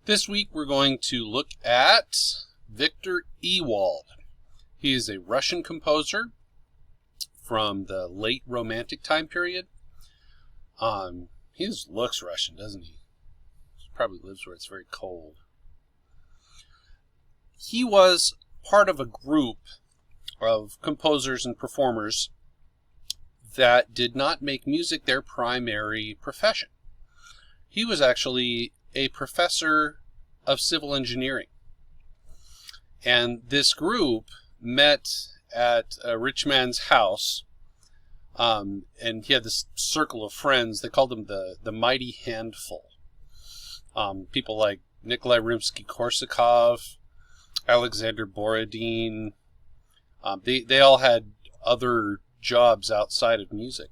This week we're going to look at Victor Ewald. He is a Russian composer from the late Romantic time period. He just looks Russian, doesn't he? He probably lives where it's very cold. He was part of a group of composers and performers that did not make music their primary profession. He was actually a professor of civil engineering. And this group met at a rich man's house, and he had this circle of friends. They called them the Mighty Handful. People like Nikolai Rimsky-Korsakov, Alexander Borodin. They all had other jobs outside of music.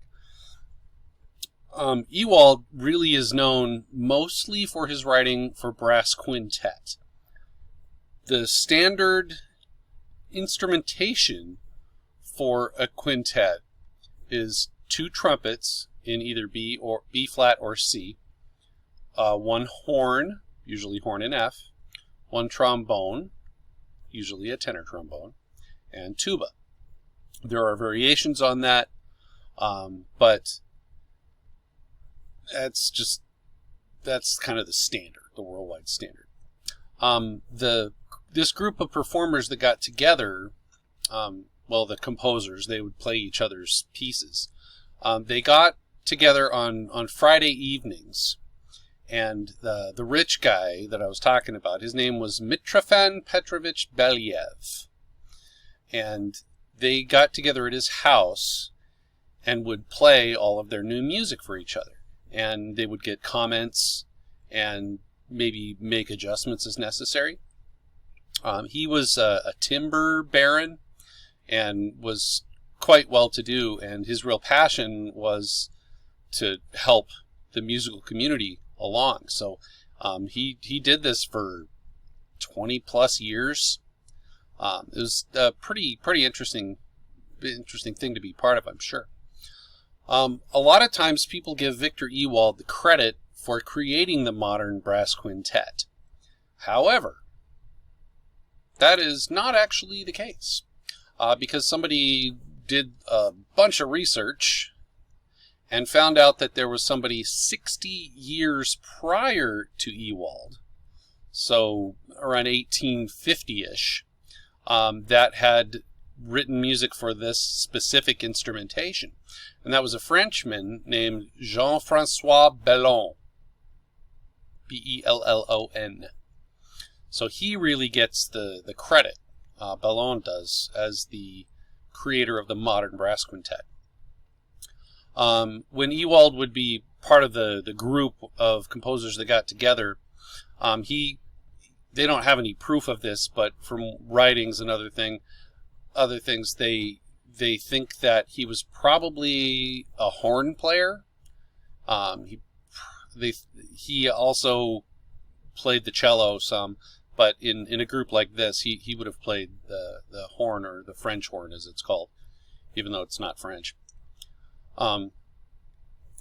Ewald really is known mostly for his writing for brass quintet. The standard instrumentation for a quintet is 2 trumpets in either B flat or C, 1 horn, usually horn in F, 1 trombone, usually a tenor trombone, and tuba. There are variations on that, but that's kind of the standard, the worldwide standard. This group of performers that got together, the composers, they would play each other's pieces. They got together on Friday evenings, and the rich guy that I was talking about, his name was Mitrofan Petrovich Belyaev, and they got together at his house and would play all of their new music for each other. And they would get comments and maybe make adjustments as necessary. He was a timber baron and was quite well-to-do, and his real passion was to help the musical community along. So he did this for 20-plus years. It was a pretty interesting thing to be part of, I'm sure. A lot of times people give Victor Ewald the credit for creating the modern brass quintet. However, that is not actually the case, because somebody did a bunch of research and found out that there was somebody 60 years prior to Ewald, so around 1850-ish, that had written music for this specific instrumentation. And that was a Frenchman named Jean-François Bellon. B-E-L-L-O-N. So he really gets the credit, Bellon does, as the creator of the modern brass quintet. When Ewald would be part of the group of composers that got together, they don't have any proof of this, but from writings and other things, they think that he was probably a horn player. He also played the cello some, but in a group like this, he would have played the horn, or the French horn as it's called, even though it's not French.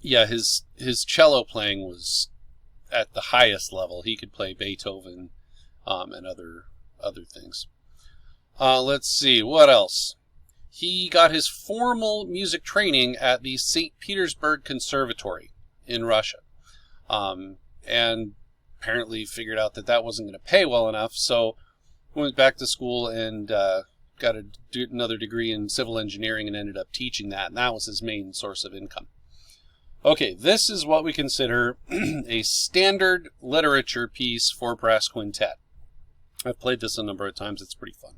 His cello playing was at the highest level. He could play Beethoven and other things. Let's see, what else? He got his formal music training at the St. Petersburg Conservatory in Russia. And apparently figured out that wasn't going to pay well enough, so went back to school and got another degree in civil engineering and ended up teaching that, and that was his main source of income. Okay, this is what we consider a standard literature piece for brass quintet. I've played this a number of times. It's pretty fun.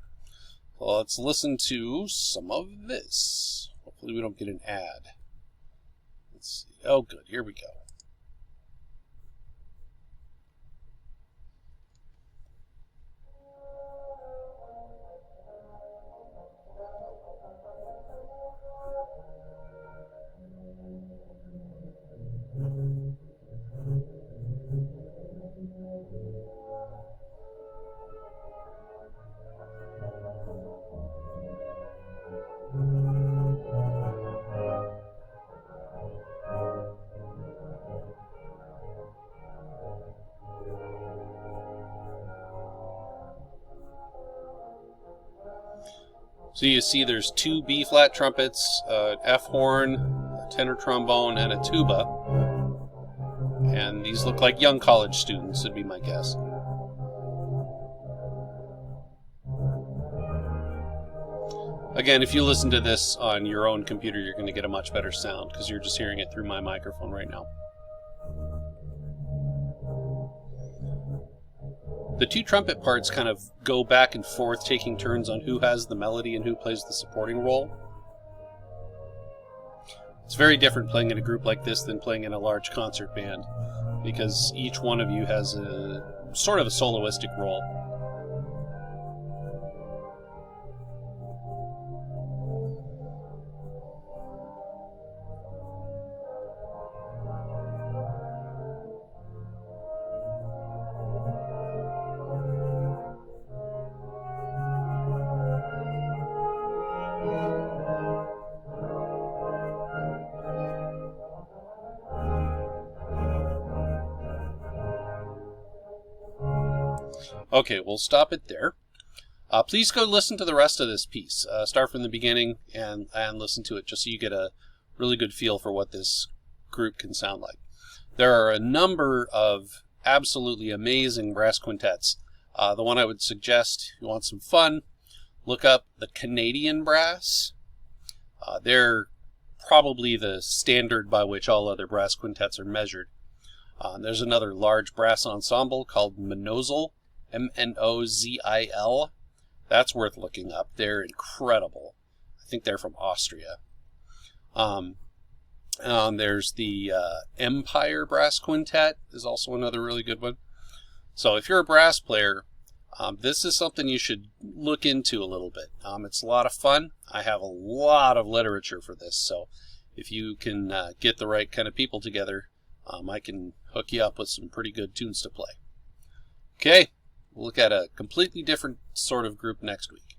Well, let's listen to some of this. Hopefully we don't get an ad. Let's see. Oh, good. Here we go. So you see there's 2 B-flat trumpets, F horn, a tenor trombone, and a tuba. And these look like young college students, would be my guess. Again, if you listen to this on your own computer, you're going to get a much better sound because you're just hearing it through my microphone right now. The 2 trumpet parts kind of go back and forth, taking turns on who has the melody and who plays the supporting role. It's very different playing in a group like this than playing in a large concert band, because each one of you has a sort of a soloistic role. Okay, we'll stop it there. Please go listen to the rest of this piece. Start from the beginning and listen to it just so you get a really good feel for what this group can sound like. There are a number of absolutely amazing brass quintets. The one I would suggest, if you want some fun, look up the Canadian brass. They're probably the standard by which all other brass quintets are measured. There's another large brass ensemble called Mnozil, M-N-O-Z-I-L. That's worth looking up. They're incredible. I think they're from Austria. There's the Empire Brass Quintet is also another really good one. So if you're a brass player, this is something you should look into a little bit. It's a lot of fun. I have a lot of literature for this, so if you can get the right kind of people together, I can hook you up with some pretty good tunes to play. Okay, we'll look at a completely different sort of group next week.